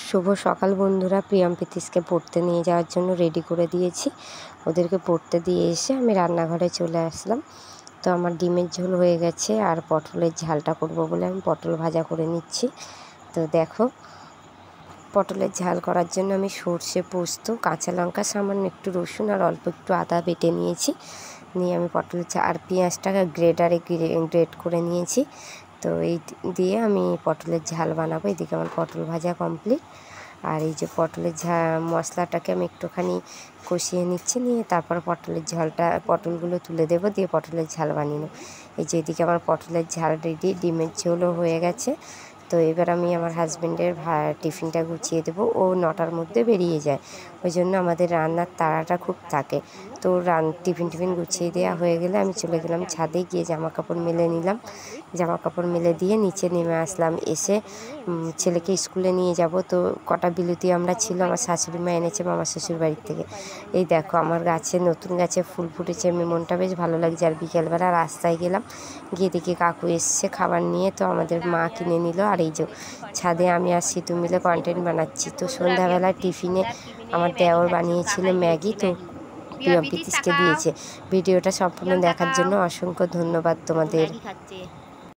শুভ সকাল বন্ধুরা। প্রিয়ম প্রীতিশকে পড়তে নিয়ে যাওয়ার জন্য রেডি করে দিয়েছি। ওদেরকে পড়তে দিয়ে এসে আমি রান্নাঘরে চলে আসলাম। তো আমার ডিমের ঝোল হয়ে গেছে, আর পটলের ঝালটা করব বলে আমি পটল ভাজা করে নিচ্ছি। তো দেখো, পটলের ঝাল করার জন্য আমি সর্ষে, পোস্ত, কাঁচা লঙ্কা, সামান্য একটু রসুন আর অল্প একটু আদা বেটে নিয়েছি। নিয়ে আমি পটলের আর পেঁয়াজটাকে গ্রেটারে গ্রেট করে নিয়েছি। তো এই দিয়ে আমি পটলের ঝাল বানাবো। এদিকে আমার পটল ভাজা কমপ্লিট। আর এই যে পটলের মশলাটাকে আমি একটুখানি কষিয়ে নিচ্ছি, নিয়ে তারপর পটলগুলো তুলে দেবো, দিয়ে পটলের ঝাল বানিয়ে নেব। এই যে এদিকে আমার পটলের ঝাল রেডি, ডিমের ঝোলও হয়ে গেছে। তো এবার আমি আমার হাজব্যান্ডের টিফিনটা গুছিয়ে দেবো। ও 9টার মধ্যে বেরিয়ে যায়, ওই জন্য আমাদের রান্নার তাড়াটা খুব থাকে। তো টিফিন গুছিয়ে দেওয়া হয়ে গেলে আমি চলে গেলাম ছাদে, গিয়ে জামা কাপড় মেলে নিলাম। জামা কাপড় মেলে দিয়ে নিচে নেমে আসলাম। এসে ছেলেকে স্কুলে নিয়ে যাব। তো কটা বিলতি আমরা ছিল, আমার শাশুড়ি মা এনেছে মামার শ্বশুর বাড়ির থেকে। এই দেখো, আমার নতুন গাছে ফুল ফুটেছে, এমনি মনটা বেশ ভালো লাগছে। আর বিকেলবেলা রাস্তায় গেলাম, গিয়ে দেখি কাকু এসছে খাবার নিয়ে। তো আমাদের মা কিনে নিল। আর এই যে ছাদে আমি আর সিতু মিলে কন্টেন্ট বানাচ্ছি। তো সন্ধ্যাবেলা টিফিনে আমার দেওর বানিয়েছিল ম্যাগি, তো প্রিয়ম প্রীতিশকে দিয়েছে। ভিডিওটা সম্পূর্ণ দেখার জন্য অসংখ্য ধন্যবাদ তোমাদের।